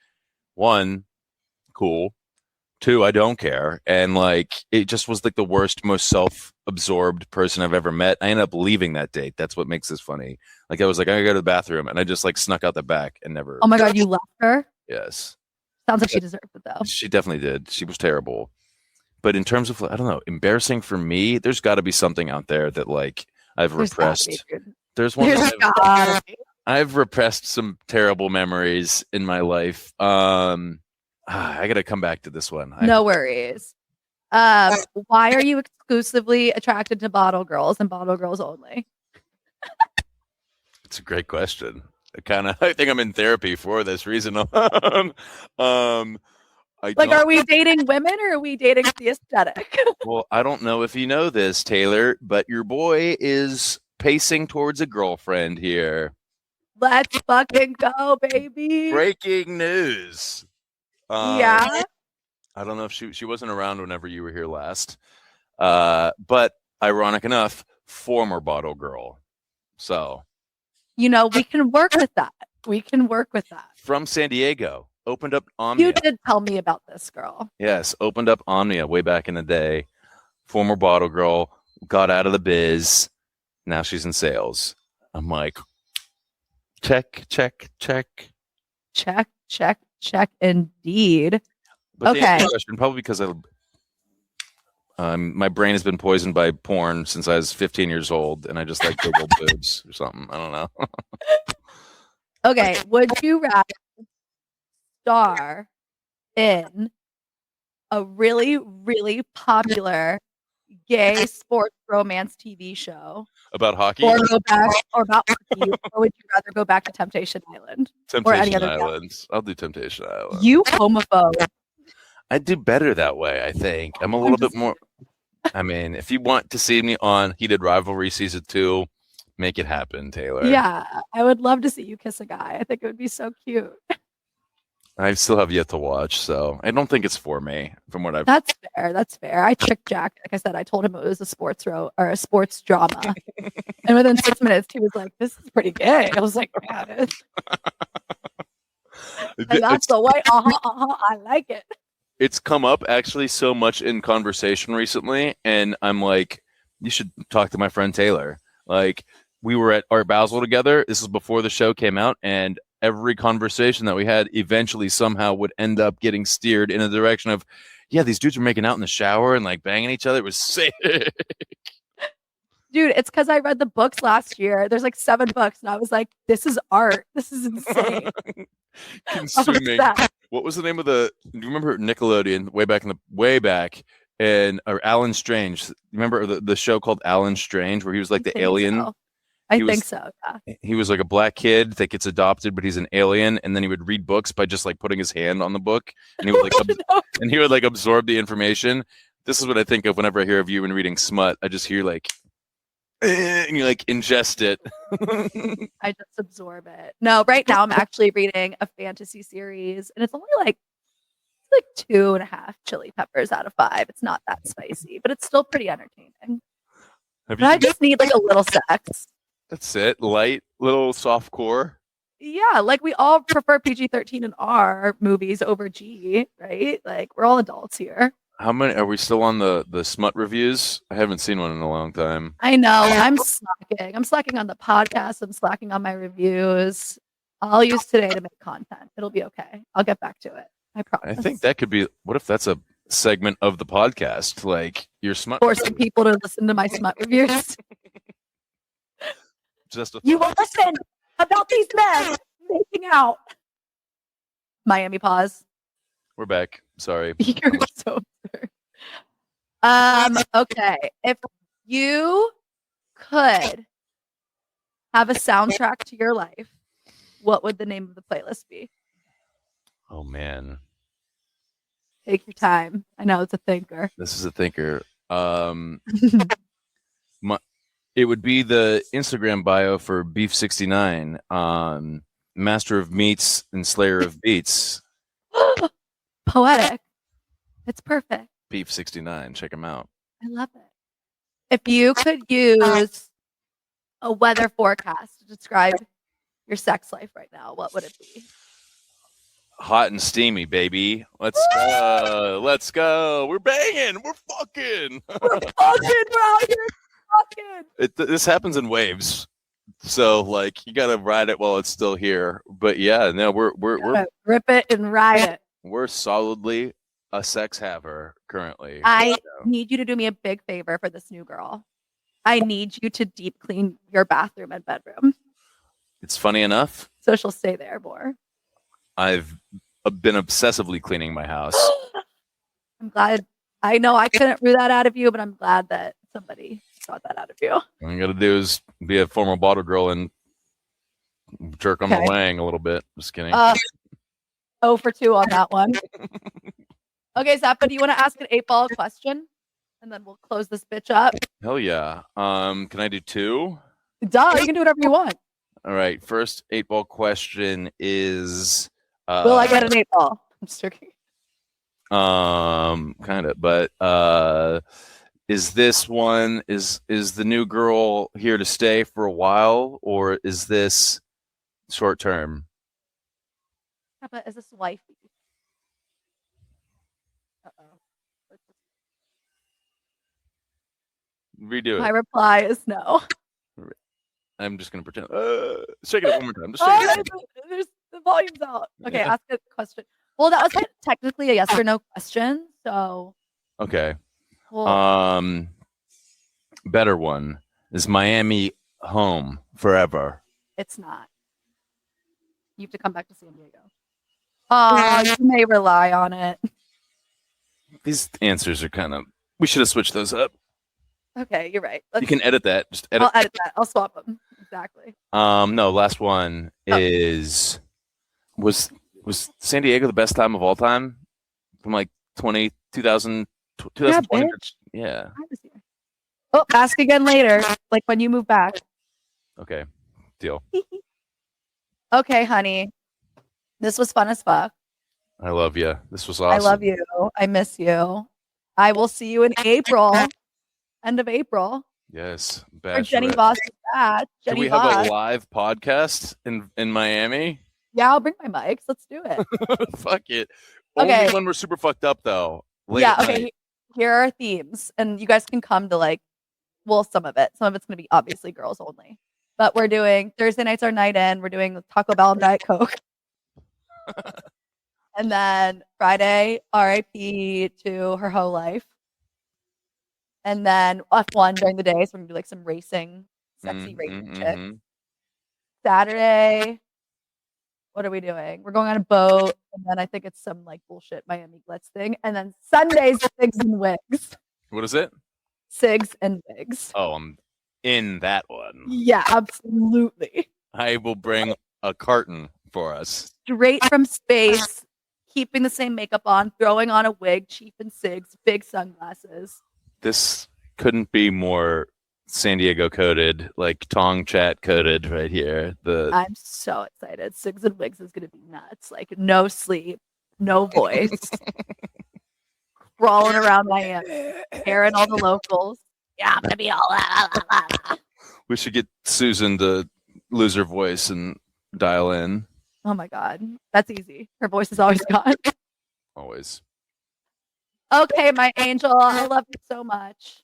one, cool. Two, I don't care. And like, it just was like the worst, most self-absorbed person I've ever met. I ended up leaving that date. That's what makes this funny. Like, I was like, I gotta go to the bathroom, and I just like snuck out the back and never. Oh my God, you left her? Yes. Sounds like she deserved it though. She definitely did. She was terrible. But in terms of, I don't know, embarrassing for me, there's got to be something out there that like I've repressed. There's one. I've repressed some terrible memories in my life. I got to come back to this one. No worries. Why are you exclusively attracted to bottle girls and bottle girls only? It's a great question. I think I'm in therapy for this reason. Are we dating women or are we dating the aesthetic? Well, I don't know if you know this, Taylor, but your boy is pacing towards a girlfriend here. Let's fucking go, baby. Breaking news. Yeah. I don't know if she wasn't around whenever you were here last. But ironic enough, former bottle girl. So, we can work with that. From San Diego. Opened up Omnia. You did tell me about this girl. Yes, opened up Omnia way back in the day. Former bottle girl, got out of the biz. Now she's in sales. I'm like, check. Check. Indeed. But okay. The question, probably because my brain has been poisoned by porn since I was 15 years old, and I just like Google boobs or something. I don't know. Okay, would you rather star in a really, really popular gay sports romance TV show about hockey, or about hockey, or would you rather go back to Temptation Island or any other Island? I'll do Temptation Island. You homophobe. I'd do better that way. I think I'm a little bit more. I mean, if you want to see me on Heated Rivalry season 2, make it happen, Taylor. Yeah, I would love to see you kiss a guy. I think it would be so cute. I still have yet to watch, so I don't think it's for me. From what I've That's fair. I tricked Jack. Like I said, I told him it was a sports drama, and within 6 minutes, he was like, "This is pretty gay." I was like, "Yeah, it is." And that's the way. I like it. It's come up actually so much in conversation recently, and I'm like, you should talk to my friend Taylor. Like, we were at Art Basel together. This was before the show came out, and every conversation that we had eventually somehow would end up getting steered in a direction of, yeah, these dudes are making out in the shower and like banging each other. It was sick. Dude, it's because I read the books last year. There's like 7 books, and I was like, this is art. This is insane. Consuming. What was the name of do you remember Nickelodeon way back or Alan Strange? You remember the show called Alan Strange where he was like the alien? So. I think so. Yeah. He was like a black kid that gets adopted, but he's an alien, and then he would read books by just like putting his hand on the book, and he would like absorb the information. This is what I think of whenever I hear of you and reading smut. I just hear like, and you like ingest it. I just absorb it. No, right now I'm actually reading a fantasy series, and it's only like 2.5 chili peppers out of 5. It's not that spicy, but it's still pretty entertaining. I just need like a little sex. That's it. Light, little soft core. Yeah, like we all prefer PG-13 and R movies over G, right? Like we're all adults here. How many are we still on the smut reviews? I haven't seen one in a long time. I know. I'm slacking. I'm slacking on the podcast. I'm slacking on my reviews. I'll use today to make content. It'll be okay. I'll get back to it. I promise. I think that could be. What if that's a segment of the podcast, like your smut? Forcing people to listen to my smut reviews. You will listen about these men making out. Miami pause. We're back. Sorry. You're so absurd. Okay. If you could have a soundtrack to your life, what would the name of the playlist be? Oh man. Take your time. I know it's a thinker. This is a thinker. It would be the Instagram bio for Beeph 69, Master of Meats and Slayer of Beats. Poetic. It's perfect. Beeph 69. Check him out. I love it. If you could use a weather forecast to describe your sex life right now, what would it be? Hot and steamy, baby. Let's go. Let's go. We're banging. We're fucking. We're out here. This happens in waves, so like you gotta ride it while it's still here. But yeah, no, we're rip it and ride it. We're solidly a sex haver currently. I need you to do me a big favor for this new girl. I need you to deep clean your bathroom and bedroom. It's funny enough, so she'll stay there more. I've been obsessively cleaning my house. I'm glad. I know I couldn't rule that out of you, but I'm glad that somebody got that out of you. All you gotta do is be a former bottle girl and jerk on the wang a little bit. Just kidding. 0 for 2 on that one. Okay, Zappa, do you want to ask an 8-ball question? And then we'll close this bitch up. Hell yeah. Can I do 2? Duh, you can do whatever you want. All right. First 8-ball question is will I get an 8-ball? I'm just joking. Kind of, but is this one is the new girl here to stay for a while, or is this short term? Zappa, is this wifey? Uh-oh. Redo My it. reply is no. I'm just gonna pretend. Shake it up one more time. Just shake it. There's the volume's out. Okay, ask a question. Well, that was technically a yes or no question. So Okay. well, Better one. Is Miami home forever? it's not. You have to come back to San Diego. You may rely on it. These answers are kind of. We should have switched those up. Okay, you're right. You can edit that. Just edit. I'll edit that. I'll swap them. Exactly. No, last one is was San Diego the best time of all time from like 2000 2020? Yeah. Oh, ask again later, like when you move back. Okay, deal. Okay, honey. This was fun as fuck. I love you. This was awesome. I love you. I miss you. I will see you in April. End of April. Yes. Or Jenny Voss is back. Can we have a live podcast in Miami? Yeah, I'll bring my mics. Let's do it. Fuck it. Okay. Only when we're super fucked up though. Yeah, okay. Here are themes. And you guys can come to some of it. Some of it's gonna be obviously girls only. But we're doing Thursday nights our night in. We're doing Taco Bell and Diet Coke. And then Friday, RIP to her whole life. And then F1 during the day. So we're going to do like some racing, sexy racing shit. Saturday, what are we doing? We're going on a boat. And then I think it's some like bullshit Miami Glitz thing. And then Sundays, Cigs and Wigs. What is it? Cigs and Wigs. Oh, I'm in that one. Yeah, absolutely. I will bring a carton for us. Straight from space, keeping the same makeup on, throwing on a wig, cheap and cigs, big sunglasses. This couldn't be more San Diego coded, like Tong Chat coded right here. I'm so excited. Cigs and Wigs is going to be nuts. Like no sleep, no voice. Crawling around Miami, airing all the locals. Yeah, I'm going to be all We should get Susan to lose her voice and dial in. Oh my God. That's easy. Her voice is always gone. Always. Okay, my angel. I love you so much.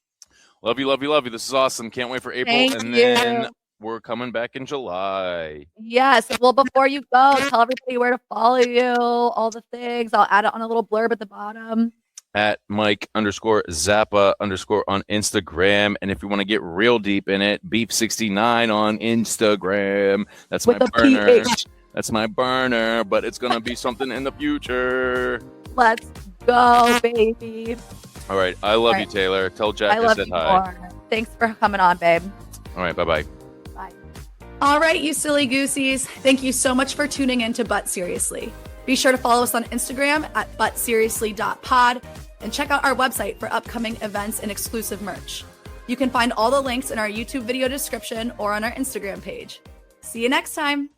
Love you, love you, love you. This is awesome. Can't wait for April. Thank and you. Then we're coming back in July. Yes. Well, before you go, tell everybody where to follow you, all the things. I'll add it on a little blurb at the bottom. At Mike_Zappa_ on Instagram. And if you want to get real deep in it, Beeph69 on Instagram. That's With my burner. PH. That's my burner, but it's going to be something in the future. Let's go, baby. All right. I love you, Taylor. Tell Jack I said hi. More. Thanks for coming on, babe. All right. Bye-bye. Bye. All right, you silly goosies. Thank you so much for tuning in to But Seriously. Be sure to follow us on Instagram at butseriously.pod and check out our website for upcoming events and exclusive merch. You can find all the links in our YouTube video description or on our Instagram page. See you next time.